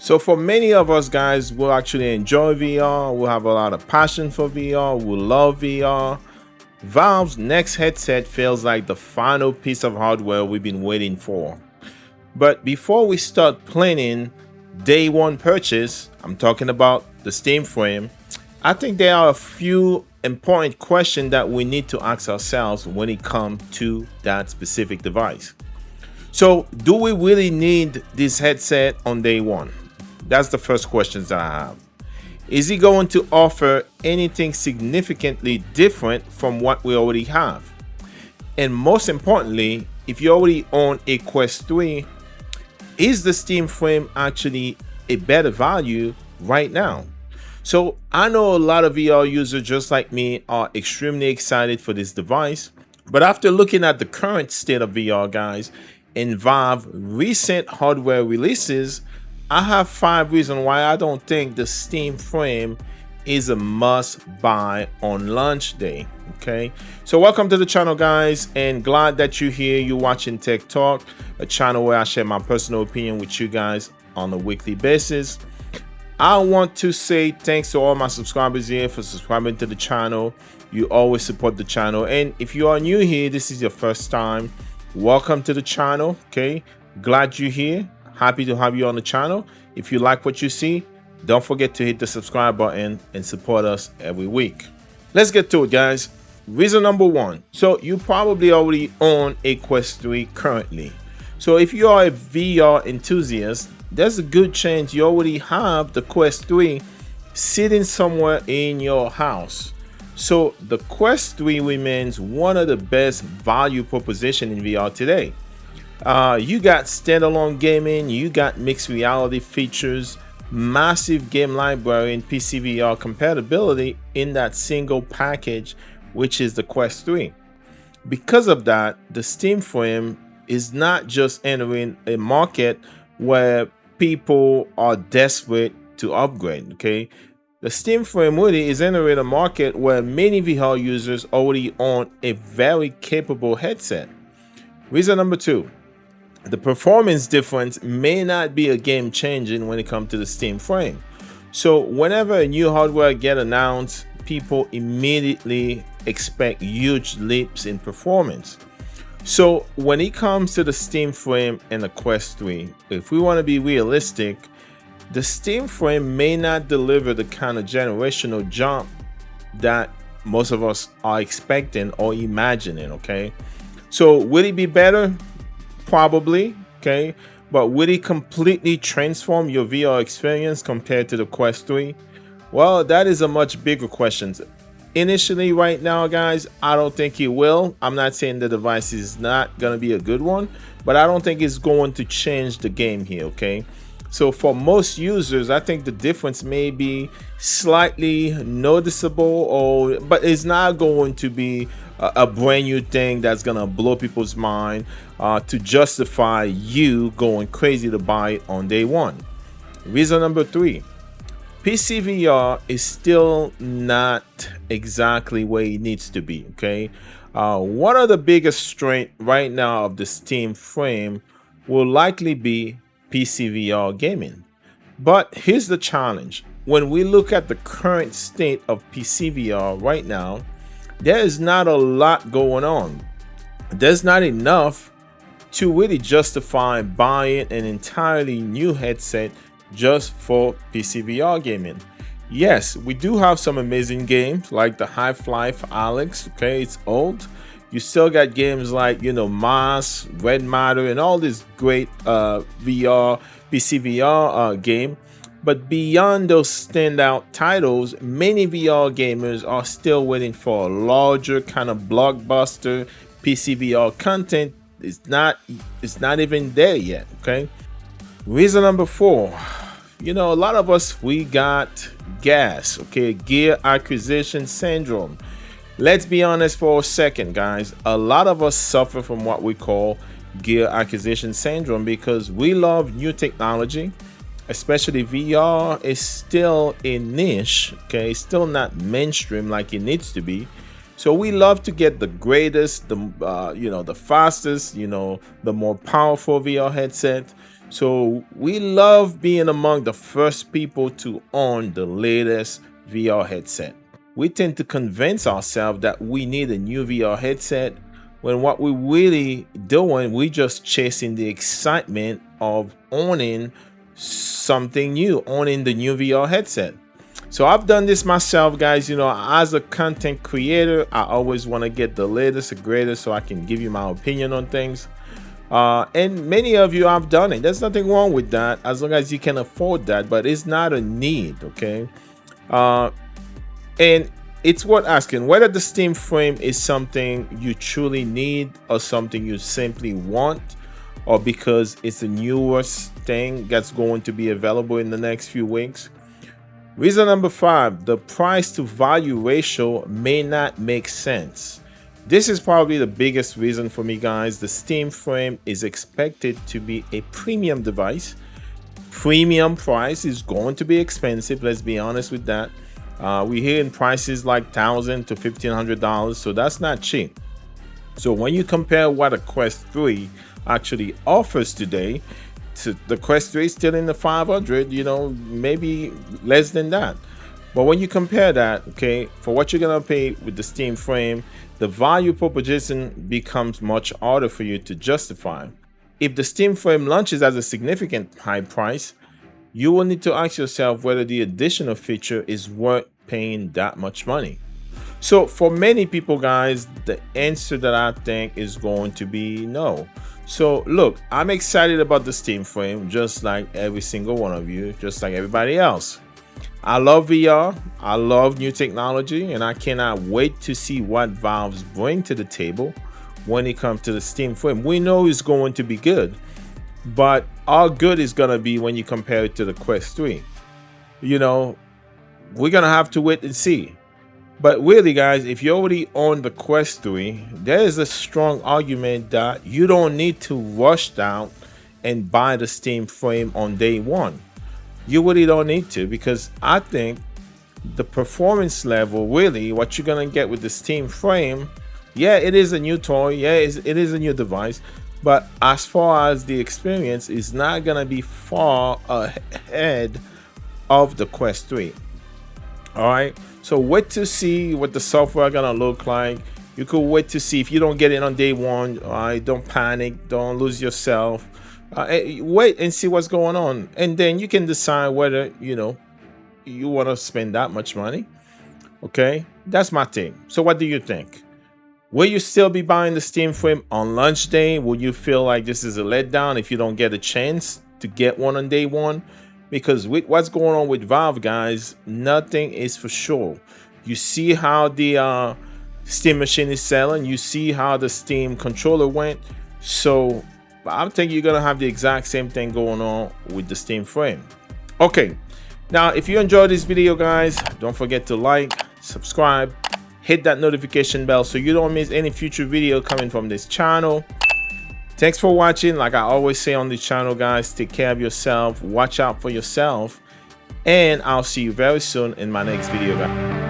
So for many of us guys, we'll actually enjoy VR. We'll have a lot of passion for VR. We'll love VR. Valve's next headset feels like the final piece of hardware we've been waiting for. But before we start planning day one purchase, I'm talking about the Steam frame, I think there are a few important questions that we need to ask ourselves when it comes to that specific device. So, do we really need this headset on day one? That's the first question that I have. Is it going to offer anything significantly different from what we already have? And most importantly, if you already own a Quest 3, is the Steam frame actually a better value right now? So I know a lot of VR users just like me are extremely excited for this device, but after looking at the current state of VR, guys, and Valve recent hardware releases, I have 5 reasons why I don't think the Steam frame is a must buy on launch day. Okay, so welcome to the channel, guys, and glad that you're here. You're watching Tech Talk, a channel where I share my personal opinion with you guys on a weekly basis. I want to say thanks to all my subscribers here for subscribing to the channel. You always support the channel, and if you are new here, this is your first time, welcome to the channel. Okay, glad you're here. Happy to have you on the channel. If you like what you see, don't forget to hit the subscribe button and support us every week. Let's get to it, guys. Reason number 1. So you probably already own a Quest 3 currently. So if you are a VR enthusiast, there's a good chance you already have the Quest 3 sitting somewhere in your house. So the Quest 3 remains one of the best value proposition in VR today. You got standalone gaming, you got mixed reality features, massive game library, and PCVR compatibility in that single package, which is the Quest 3. Because of that, the Steam frame is not just entering a market where people are desperate to upgrade. Okay, the Steam frame really is entering a market where many VR users already own a very capable headset. Reason number 2. The performance difference may not be a game changing when it comes to the Steam frame. So whenever a new hardware get announced, people immediately expect huge leaps in performance. So when it comes to the Steam frame and the Quest 3, if we want to be realistic, the Steam frame may not deliver the kind of generational jump that most of us are expecting or imagining. Okay, so will it be better? Probably. Okay, but will it completely transform your VR experience compared to the Quest 3? Well, that is a much bigger question. Initially, right now, guys, I don't think it will. I'm not saying the device is not gonna be a good one, but I don't think it's going to change the game here. Okay, so for most users, I think the difference may be slightly noticeable, but it's not going to be a brand new thing that's gonna blow people's mind to justify you going crazy to buy it on day one. Reason number 3. PCVR is still not exactly where it needs to be. Okay, one of the biggest strengths right now of the Steam frame will likely be PCVR gaming. But here's the challenge. When we look at the current state of PCVR right now, there is not a lot going on. There's not enough to really justify buying an entirely new headset just for PCVR gaming. Yes, we do have some amazing games like the Half-Life Alyx. Okay, it's old. You still got games like, Mass, Red Matter, and all these great VR, PCVR game. But beyond those standout titles, many VR gamers are still waiting for a larger kind of blockbuster PCVR content. It's not even there yet. Okay. Reason number 4. A lot of us, we got gas. Okay, gear acquisition syndrome. Let's be honest for a second, guys. A lot of us suffer from what we call gear acquisition syndrome because we love new technology. Especially VR is still a niche. Okay, it's still not mainstream like it needs to be. So we love to get the greatest, the fastest, the more powerful VR headset. So we love being among the first people to own the latest VR headset. We tend to convince ourselves that we need a new VR headset when what we're really doing, we just chasing the excitement of owning something new, owning the new VR headset. So I've done this myself, guys. As a content creator, I always want to get the latest and greatest so I can give you my opinion on things. And many of you have done it. There's nothing wrong with that as long as you can afford that, but it's not a need, okay? And it's worth asking whether the Steam frame is something you truly need or something you simply want, or because it's the newest thing that's going to be available in the next few weeks. Reason number 5, the price to value ratio may not make sense. This is probably the biggest reason for me, guys. The Steam frame is expected to be a premium device. Premium price is going to be expensive, let's be honest with that. We're hearing prices like $1,000 to $1,500, so that's not cheap. So when you compare what a Quest 3 actually offers today, to the Quest 3 is still in the 500, maybe less than that. But when you compare that, okay, for what you're gonna pay with the Steam frame, the value proposition becomes much harder for you to justify. If the Steam frame launches at a significant high price, you will need to ask yourself whether the additional feature is worth paying that much money. So for many people, guys, the answer that I think is going to be no. So look, I'm excited about the Steam frame, just like every single one of you, just like everybody else. I love VR, I love new technology, and I cannot wait to see what Valve's bring to the table when it comes to the Steam frame. We know it's going to be good, but how good is gonna be when you compare it to the Quest 3? We're gonna have to wait and see. But really, guys, if you already own the Quest 3, there is a strong argument that you don't need to rush down and buy the Steam frame on day one. You really don't need to, because I think the performance level, really, what you're gonna get with the Steam frame, yeah, it is a new toy, yeah, it is a new device, but as far as the experience, is not gonna be far ahead of the Quest 3. All right, so wait to see what the software gonna look like. You could wait to see. If you don't get it on day one, all right, don't panic, don't lose yourself. Wait and see what's going on, and then you can decide whether you want to spend that much money. Okay, that's my thing. So what do you think? Will you still be buying the Steam frame on launch day? Will you feel like this is a letdown if you don't get a chance to get one on day one? Because with what's going on with Valve, guys, nothing is for sure. You see how the Steam machine is selling. You see how the Steam controller went. So I think you're gonna have the exact same thing going on with the Steam frame. Okay, now if you enjoyed this video, guys, don't forget to like, subscribe, hit that notification bell so you don't miss any future video coming from this channel. Thanks for watching. Like I always say on the channel, guys, take care of yourself, watch out for yourself, and I'll see you very soon in my next video, guys.